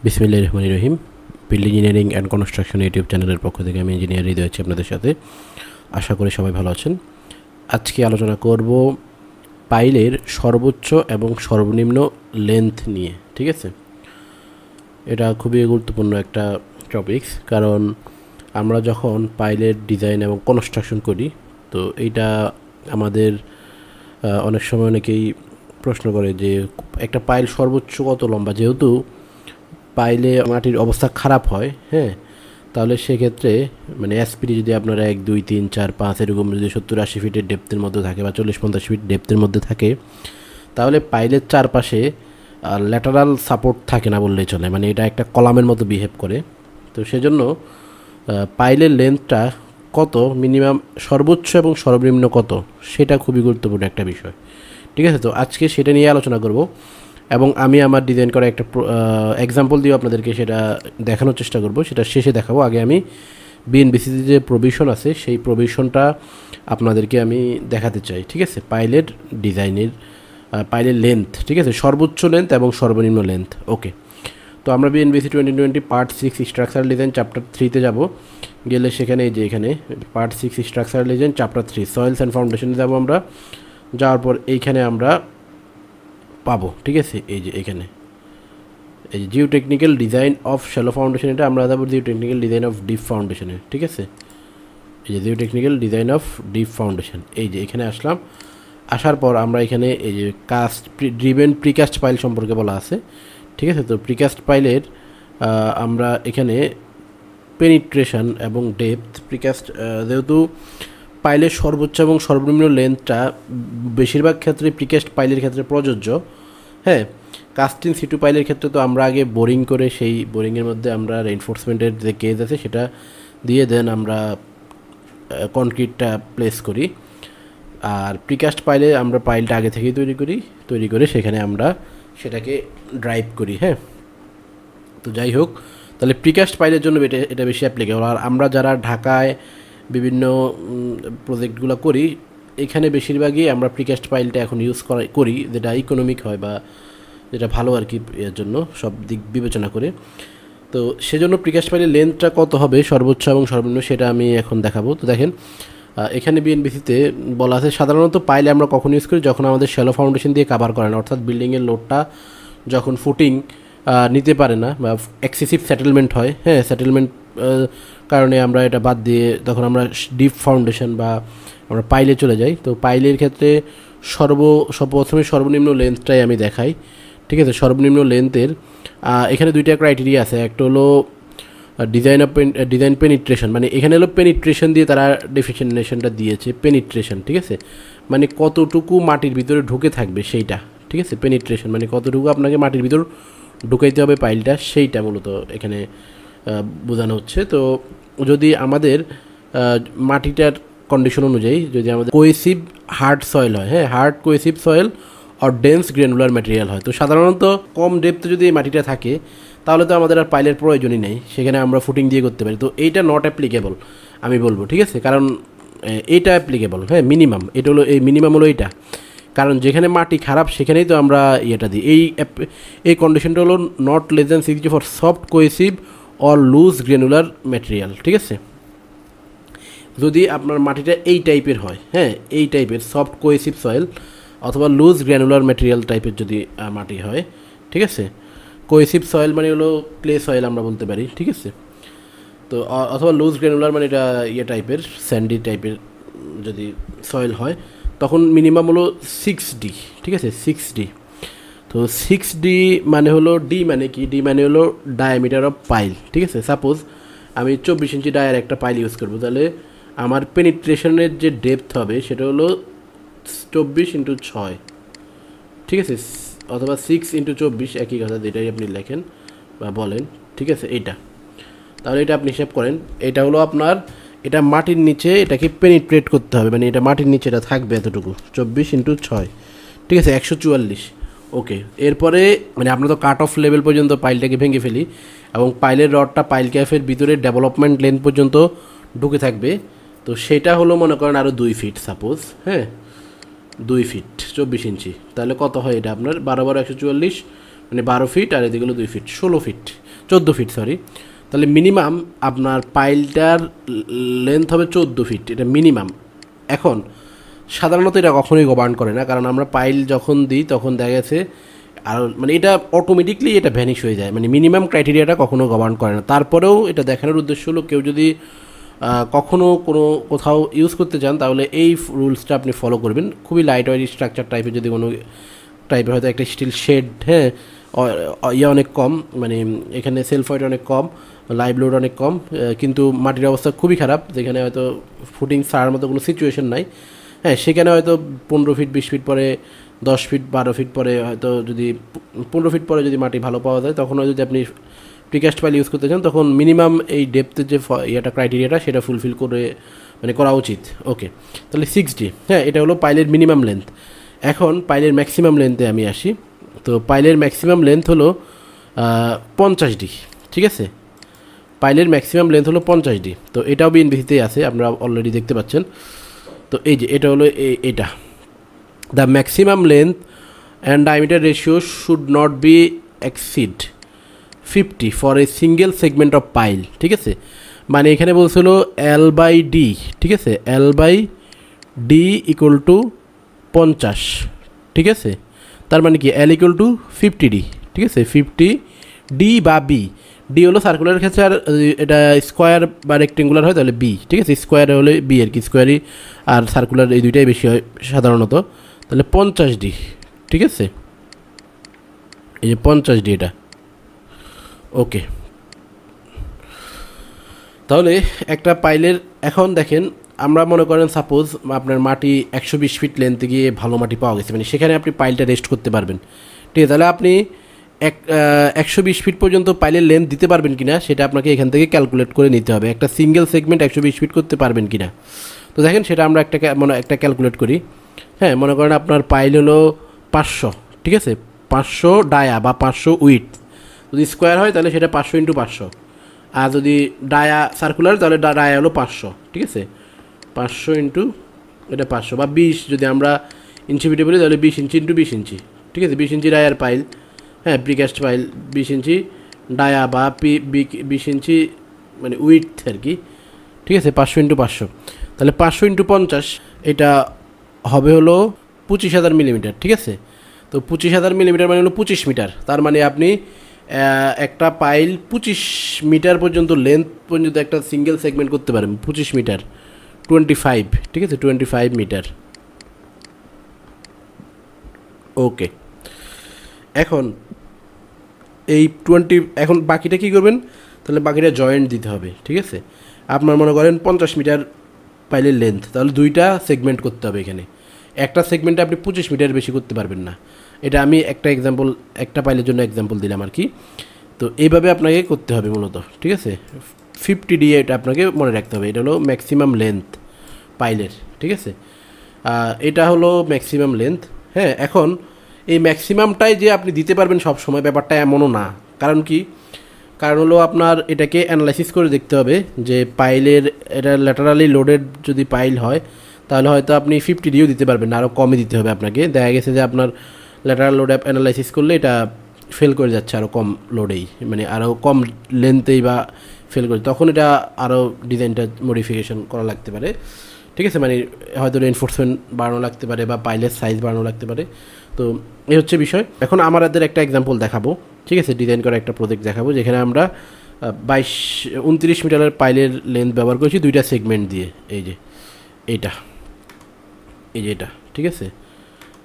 বিসমিল্লাহির রহমানির রহিম। Building engineering and construction YouTube চ্যানেলের পক্ষ থেকে আমি ইঞ্জিনিয়ার হৃদয় আছি আপনাদের সাথে। আশা করি সবাই ভালো আছেন। আজকে আলোচনা করব পাইলের সর্বোচ্চ এবং সর্বনিম্ন লেন্থ নিয়ে। ঠিক আছে, এটা খুবই গুরুত্বপূর্ণ একটা টপিকস, কারণ আমরা যখন পাইলের ডিজাইন এবং কনস্ট্রাকশন করি তো এইটা আমাদের অনেক সময় অনেকেই প্রশ্ন করে যে একটা পাইল সর্বোচ্চ কত লম্বা, যেহেতু পাইলে মাটির অবস্থা খারাপ হয়, হ্যাঁ, তাহলে সেক্ষেত্রে মানে এসপিডি যদি আপনারা 1 2 3 4 5 এরকম যদি 70-80 ফিটের ডেপথের মধ্যে থাকে বা 40-50 ফিট ডেপথের মধ্যে থাকে, তাহলে পাইলের চারপাশে ল্যাটারাল সাপোর্ট থাকে না বললেই চলে, মানে এটা একটা কলামের মতো বিহেভ করে। তো সেজন্য পাইলের লেন্থটা কত, মিনিমাম সর্বোচ্চ এবং সর্বনিম্ন কত, সেটা খুবই গুরুত্বপূর্ণ একটা বিষয়। ঠিক আছে, তো আজকে সেটা নিয়ে আলোচনা করব এবং আমি আমার ডিজাইন করা একটা এক্সাম্পল দিয়ে আপনাদেরকে সেটা দেখানোর চেষ্টা করব, সেটা শেষে দেখাবো। আগে আমি বিএনবিসিতে যে প্রভিশন আছে সেই প্রভিশনটা আপনাদেরকে আমি দেখাতে চাই। ঠিক আছে, পাইলের ডিজাইনের পাইলের লেন্থ, ঠিক আছে, সর্বোচ্চ লেন্থ এবং সর্বনিম্ন লেন্থ। ওকে, তো আমরা BNBC 2020 part 6 structural design chapter 3-তে যাব। গেলে সেখানে এই যে এখানে part 6 structural design chapter 3 soils and ফাউন্ডেশনে যাব আমরা। যাওয়ার পর এইখানে আমরা পাবো, ঠিক আছে, এই যে এখানে এই যে geotechnical design of shallow foundation, এটা আমরা যাবো geotechnical design of deep ফাউন্ডেশনে। ঠিক আছে, এই যে geotechnical design of deep foundation, এই যে এখানে আসলাম। আসার পর আমরা এখানে এই যে কাস্ট ড্রিভেন প্রিকাস্ট পাইল সম্পর্কে বলা আছে। ঠিক আছে, তো প্রিকাস্ট পাইলের আমরা এখানে পেনিট্রেশন এবং ডেপথ প্রিকাস্ট, যেহেতু পাইলের সর্বোচ্চ এবং সর্বনিম্ন লেন্থটা বেশিরভাগ ক্ষেত্রে প্রিকাস্ট পাইলের ক্ষেত্রে প্রযোজ্য। হ্যাঁ, কাস্টিং সিটু পাইলের ক্ষেত্রে তো আমরা আগে বোরিং করে সেই বোরিংয়ের মধ্যে আমরা রেইনফোর্সমেন্টের যে কেজ আছে সেটা দিয়ে দেন আমরা কনক্রিটটা প্লেস করি। আর প্রিকাস্ট পাইলে আমরা পাইলটা আগে থেকেই তৈরি করে সেখানে আমরা সেটাকে ড্রাইভ করি। হ্যাঁ, তো যাই হোক, তাহলে প্রিকাস্ট পাইলের জন্য এটা বেশি অ্যাপ্লিকেবল। আর আমরা যারা ঢাকায় বিভিন্ন প্রজেক্টগুলো করি, এখানে বেশিরভাগই আমরা প্রিকাস্ট পাইলটা এখন ইউজ করি, যেটা ইকোনমিক হয় বা যেটা ভালো আর কি, এর জন্য সব দিক বিবেচনা করে। তো সেজন্য প্রিকাস্ট পাইলের লেন্থটা কত হবে সর্বোচ্চ এবং সর্বনিম্ন সেটা আমি এখন দেখাবো। তো দেখেন, এখানে বিএনবিসিতে বলা আছে সাধারণত পাইলে আমরা কখন ইউজ করি, যখন আমাদের শ্যালো ফাউন্ডেশন দিয়ে কাভার করে না, অর্থাৎ বিল্ডিংয়ের লোডটা যখন ফুটিং নিতে পারে না বা এক্সেসিভ সেটেলমেন্ট হয়। হ্যাঁ, সেটেলমেন্ট কারণে আমরা এটা বাদ দিয়ে তখন আমরা ডিপ ফাউন্ডেশন বা আমরা পাইলে চলে যাই। তো পাইলের ক্ষেত্রে প্রথমে সর্বনিম্ন লেন্থটাই আমি দেখাই। ঠিক আছে, সর্বনিম্ন লেন্থের এখানে দুইটা ক্রাইটেরিয়া আছে। একটা হলো ডিজাইন পেনিট্রেশন, মানে এখানে হলো পেনিট্রেশন দিয়ে তারা ডেফিনেশনটা দিয়েছে, পেনিট্রেশন। ঠিক আছে, মানে কতটুকু মাটির ভিতরে ঢুকে থাকবে সেইটা। ঠিক আছে, পেনিট্রেশন মানে কতটুকু আপনাকে মাটির ভিতর ঢুকাইতে হবে পাইলটা, সেইটা মূলত এখানে বোঝানো হচ্ছে। তো যদি আমাদের মাটিটার কন্ডিশন অনুযায়ী যদি আমাদের কোয়েসিভ হার্ড সয়েল হয়, হ্যাঁ, হার্ড কোয়েসিভ সয়েল আর ডেন্স গ্রেনুলার ম্যাটেরিয়াল হয়, তো সাধারণত কম ডেপথে যদি এই মাটিটা থাকে তাহলে তো আমাদের আর পাইলের প্রয়োজনই নেই, সেখানে আমরা ফুটিং দিয়ে করতে পারি। তো এইটা নট অ্যাপ্লিকেবল আমি বলবো। ঠিক আছে, কারণ এইটা অ্যাপ্লিকেবল, হ্যাঁ, মিনিমাম, এটা হলো এই মিনিমাম হলো এইটা, কারণ যেখানে মাটি খারাপ সেখানেই তো আমরা ইয়েটা দিই। এই কন্ডিশনটা হলো not less than 60 for soft cohesive or loose granular material. ঠিক আছে, যদি আপনার মাটিটা এই টাইপের হয়, হ্যাঁ, এই টাইপের সফট কোয়েসিভ সয়েল অথবা লুজ গ্র্যানুলার ম্যাটেরিয়াল টাইপের যদি মাটি হয়, ঠিক আছে, কোয়েসিভ সয়েল মানে হলো ক্লে সয়েল আমরা বলতে পারি। ঠিক আছে, তো অথবা লুজ গ্র্যানুলার মানে এটা ইয়ে টাইপের স্যান্ডি টাইপের যদি সয়েল হয়, তখন মিনিমাম হলো 6D। ঠিক আছে, 6D। তো 6D মানে হলো ডি মানে কি, ডি মানে হলো ডায়ামিটার অফ পাইল। ঠিক আছে, সাপোজ আমি 24 ইঞ্চি ডায়ার একটা পাইল ইউজ করবো, তাহলে আমার পেনিট্রেশনের যে ডেপথ হবে সেটা হলো 24x6। ঠিক আছে, অথবা 6x24, একই কথা, যেটাই আপনি লেখেন বা বলেন। ঠিক আছে, এইটা তাহলে এটা আপনি হিসাব করেন, এটা হলো আপনার, এটা মাটির নিচে এটাকে পেনিট্রেট করতে হবে, মানে এটা মাটির নিচে এটা থাকবে এতটুকু, 24x6। ঠিক আছে, 144। ওকে, এরপরে মানে আমরা তো কাট অফ লেভেল পর্যন্ত পাইলটাকে ভেঙে ফেলি এবং পাইলের রডটা পাইল ক্যাফের ভিতরে ডেভেলপমেন্ট লেন্থ পর্যন্ত ঢুকে থাকবে। তো সেটা হলো মনে করেন আরও 2 ফিট সাপোজ, হ্যাঁ, 2 ফিট 24 ইঞ্চি, তাহলে কত হয় এটা আপনার 12 × 144, মানে 12 ফিট, আর এদিকে হলো 2 ফিট, 16 ফিট। 14 fit sorry. তাহলে মিনিমাম আপনার পাইলটার লেন্থ হবে 14 ফিট, এটা মিনিমাম। এখন সাধারণত এটা কখনোই গভর্ন করে না, কারণ আমরা পাইল যখন দিই তখন দেখা গেছে আর মানে এটা অটোমেটিকলি এটা ভ্যানিশ হয়ে যায়, মানে মিনিমাম ক্রাইটেরিয়াটা কখনো গভর্ন করে না। তারপরেও এটা দেখানোর উদ্দেশ্য হলো কেউ যদি কখনও কোথাও ইউজ করতে চান তাহলে এই রুলসটা আপনি ফলো করবেন। খুবই লাইট ওয়েট স্ট্রাকচার টাইপের, যদি কোনো টাইপের হয়তো একটা স্টিল শেড, হ্যাঁ অনেক কম, মানে এখানে সেলফ ওয়েট অনেক কম, লাইভ লোড অনেক কম, কিন্তু মাটির অবস্থা খুবই খারাপ, যেখানে হয়তো ফুটিং ছাড়ার মতো কোনো সিচুয়েশন নাই, হ্যাঁ সেখানে হয়তো 15 ফিট 20 ফিট পরে 10 ফিট 12 ফিট পরে হয়তো যদি 15 ফিট পরে যদি মাটি ভালো পাওয়া যায়, তখন যদি আপনি প্রিকাস্ট পাইল ইউজ করতে চান তখন মিনিমাম এই ডেপথের যে ক্রাইটেরিয়াটা সেটা ফুলফিল করে মানে করা উচিত। ওকে, তাহলে 6D, হ্যাঁ এটা হলো পাইলের মিনিমাম লেন্থ। এখন পাইলের ম্যাক্সিমাম লেন্থে আমি আসি। তো পাইলের ম্যাক্সিমাম লেন্থ হলো 50D, ঠিক আছে। পাইলের ম্যাক্সিমাম লেন্থ হলো 50D। তো এটাও বিএনবিসিতেই আছে, আপনারা অলরেডি দেখতে পাচ্ছেন। তো এই যে এটা হলো এটা, the maximum length and diameter ratio should not be exceed 50 for a single segment of pile, ঠিক আছে। মানে এখানে বলছিল L/D, ঠিক আছে, L/D ইকুয়াল টু 50, ঠিক আছে। তার মানে কি L ইকুয়াল টু 50D, ঠিক আছে, 50D বা বি। ডি হলো সার্কুলার ক্ষেত্রে, আর এটা স্কোয়ার বা রেক্টেঙ্গুলার হয় তাহলে বি, ঠিক আছে। স্কোয়ার হলে বি আর কি, স্কোয়ারই আর সার্কুলার এই দুইটাই বেশি হয় সাধারণত। তাহলে 50D, ঠিক আছে, এই যে 50D এটা। ওকে, তাহলে একটা পাইলের এখন দেখেন, আমরা মনে করেন সাপোজ আপনার মাটি 120 ফিট লেন্থে গিয়ে ভালো মাটি পাওয়া গেছে, মানে সেখানে আপনি পাইলটা রেস্ট করতে পারবেন, ঠিক আছে। তাহলে আপনি 120 ফিট পর্যন্ত পাইলের লেন্থ দিতে পারবেন কিনা সেটা আপনাকে এখান থেকে ক্যালকুলেট করে নিতে হবে, একটা সিঙ্গেল সেগমেন্ট 120 ফিট করতে পারবেন কিনা। তো দেখেন সেটা আমরা একটা ক্যালকুলেট করি। হ্যাঁ, মনে করেন আপনার পাইল হলো 500, ঠিক আছে, 500 ডায়া বা 500 উইথ, যদি স্কোয়ার হয় তাহলে সেটা 500 × 500, আর যদি ডায়া সার্কুলার তাহলে ডায়া হলো 500, ঠিক আছে, 500 ইন্টু এটা 500 বা 20, যদি আমরা ইঞ্চি ফিটে বলি তাহলে 20 ইঞ্চি × 20 ইঞ্চি, ঠিক আছে। 20 ইঞ্চি ডায়ার পাইল, হ্যাঁ প্রিকাস্ট পাইল 20 ইঞ্চি ডায়া বা 20 ইঞ্চি মানে উইথ আর কি, ঠিক আছে। 500 × 500, তাহলে 500 × 50 এটা হবে হলো 25,000 মিলিমিটার, ঠিক আছে। তো 25,000 মিলিমিটার মানে হলো 25 মিটার। তার মানে আপনি একটা পাইল 25 মিটার পর্যন্ত লেন্থ পর্যন্ত একটা সিঙ্গেল সেগমেন্ট করতে পারেন, 25 মিটার 25, ঠিক আছে, 25 মিটার। ওকে, এখন এই 20, এখন বাকিটা কী করবেন, তাহলে বাকিটা জয়েন্ট দিতে হবে, ঠিক আছে। আপনার মনে করেন 50 মিটার পাইলের লেন্থ, তাহলে দুইটা সেগমেন্ট করতে হবে এখানে। একটা সেগমেন্টে আপনি 25 মিটার বেশি করতে পারবেন না, এটা আমি একটা পাইলের জন্য এক্সাম্পল দিলাম আর কি। তো এইভাবে আপনাকে করতে হবে মূলত, ঠিক আছে। 50D এটা আপনাকে মনে রাখতে হবে, এটা হলো ম্যাক্সিমাম লেন্থ পাইলের, ঠিক আছে। এটা হলো ম্যাক্সিমাম লেন্থ। হ্যাঁ, এখন এই ম্যাক্সিমামটাই যে আপনি দিতে পারবেন সব সময় ব্যাপারটা এমনও না। কারণ কি, কারণ হলো আপনার এটাকে অ্যানালাইসিস করে দেখতে হবে যে পাইলের এটা ল্যাটারালি লোডেড যদি পাইল হয় তাহলে হয়তো আপনি 50Dও দিতে পারবেন না, আরও কমই দিতে হবে আপনাকে। দেখা গেছে যে আপনার ল্যাটারাল লোড অ্যানালাইসিস করলে এটা ফেল করে যাচ্ছে আরও কম লোডেই, মানে আরও কম লেন্থেই বা ফেল করে, তখন এটা আরও ডিজাইনটা মডিফিকেশন করা লাগতে পারে, ঠিক আছে। মানে হয়তো রেনফোর্সমেন্ট বাড়ানো লাগতে পারে বা পাইলের সাইজ বাড়ানো লাগতে পারে। তো এই হচ্ছে বিষয়। এখন আমাদের একটা এক্সাম্পল দেখাবো, ঠিক আছে, ডিজাইন করা একটা প্রজেক্ট দেখাবো যেখানে আমরা 29 মিটারের পাইলের লেন্থ ব্যবহার করেছি দুইটা সেগমেন্ট দিয়ে, এই যে এটা ঠিক আছে।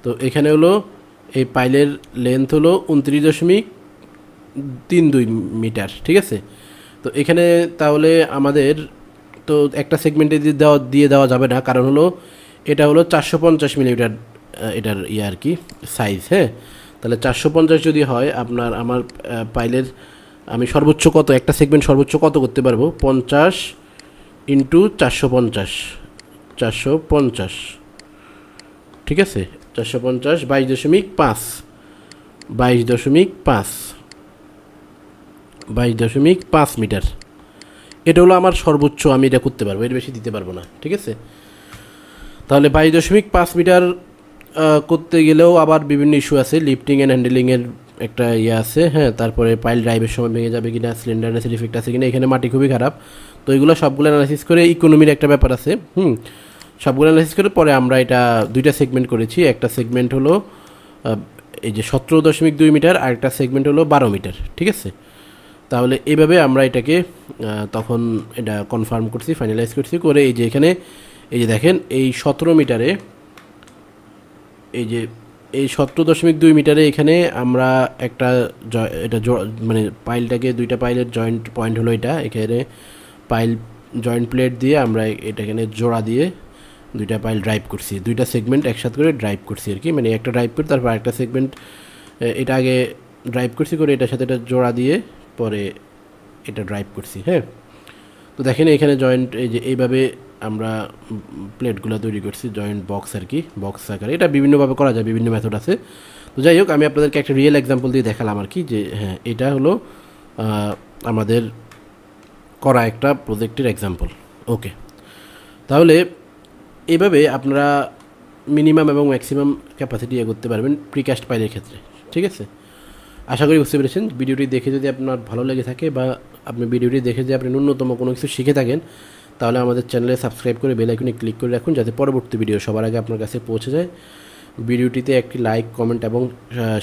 তো এখানে হলো এই পাইলের লেন্থ হলো 29.32 মিটার, ঠিক আছে। তো এখানে তাহলে আমাদের তো একটা সেগমেন্টে দিয়ে দেওয়া যাবে না, কারণ হলো এটা হলো 450 মিলিমিটার এটার আর কি সাইজ। হ্যাঁ, তাহলে 450 যদি হয় আমার পাইলের আমি সর্বোচ্চ কত, একটা সেগমেন্ট সর্বোচ্চ কত করতে পারবো, 50 × 450, ঠিক আছে, 450 22.5 মিটার। এটা হলো আমার সর্বোচ্চ, আমি এটা করতে পারবো, এর বেশি দিতে পারবো না, ঠিক আছে। তাহলে 22.5 মিটার করতে গেলেও আবার বিভিন্ন ইস্যু আছে, লিফটিং অ্যান্ড হ্যান্ডেলিংয়ের একটা ইয়ে আছে, হ্যাঁ। তারপরে পাইল ড্রাইভের সময় ভেঙে যাবে কিনা, সিলিন্ডার অ্যাসিড ইফেক্ট আছে কিনা, এখানে মাটি খুবই খারাপ। তো এগুলো সবগুলো অ্যানালাইসিস করে ইকোনমির একটা ব্যাপার আছে, সবগুলো অ্যানালাইসিস করে পরে আমরা এটা দুইটা সেগমেন্ট করেছি। একটা সেগমেন্ট হলো এই যে 17.2 মিটার, আর একটা সেগমেন্ট হলো 12 মিটার, ঠিক আছে। তাহলে এইভাবে আমরা এটাকে তখন এটা কনফার্ম করছি, ফাইনালাইজ করছি করে এই যে এখানে এই যে দেখেন এই 17 মিটারে এই যে এই 17.2 মিটারে এখানে আমরা একটা এটা মানে পাইলটাকে দুইটা পাইলের জয়েন্ট পয়েন্ট হলো এটা, এখানে পাইল জয়েন্ট প্লেট দিয়ে আমরা এটা এখানে জোড়া দিয়ে দুইটা পাইল ড্রাইভ করছি, দুইটা সেগমেন্ট একসাথে করে ড্রাইভ করছি আর কি, মানে একটা ড্রাইভ করে তারপর একটা সেগমেন্ট এটা আগে ড্রাইভ করছি করে এটার সাথে এটা জোড়া দিয়ে পরে এটা ড্রাইভ করছি, হ্যাঁ। তো দেখেন এখানে জয়েন্ট এই যে এইভাবে আমরা প্লেটগুলো তৈরি করছি, জয়েন্ট বক্স আর কি, বক্স আকারে। এটা বিভিন্নভাবে করা যায়, বিভিন্ন মেথড আছে। তো যাই হোক, আমি আপনাদেরকে একটা রিয়েল এক্সাম্পল দিয়ে দেখালাম আর কি, যে হ্যাঁ এটা হলো আমাদের করা একটা প্রজেক্টের এক্সাম্পল। ওকে, তাহলে এইভাবে আপনারা মিনিমাম এবং ম্যাক্সিমাম ক্যাপাসিটি করতে পারবেন প্রিকাস্ট পাইলের ক্ষেত্রে, ঠিক আছে। আশা করি বুঝতে পেরেছেন। ভিডিওটি দেখে যদি আপনার ভালো লেগে থাকে বা আপনি ভিডিওটি দেখে যদি আপনি ন্যূনতম কোনো কিছু শিখে থাকেন, তাহলে আমাদের চ্যানেলে সাবস্ক্রাইব করে বেল আইকনে ক্লিক করে রাখুন, যাতে পরবর্তী ভিডিও সবার আগে আপনার কাছে পৌঁছে যায়। ভিডিওটিতে একটি লাইক, কমেন্ট এবং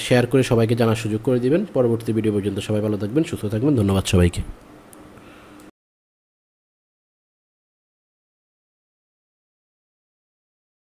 শেয়ার করে সবাইকে জানার সুযোগ করে দিবেন। পরবর্তী ভিডিও পর্যন্ত সবাই ভালো থাকবেন, সুস্থ থাকবেন। ধন্যবাদ সবাইকে।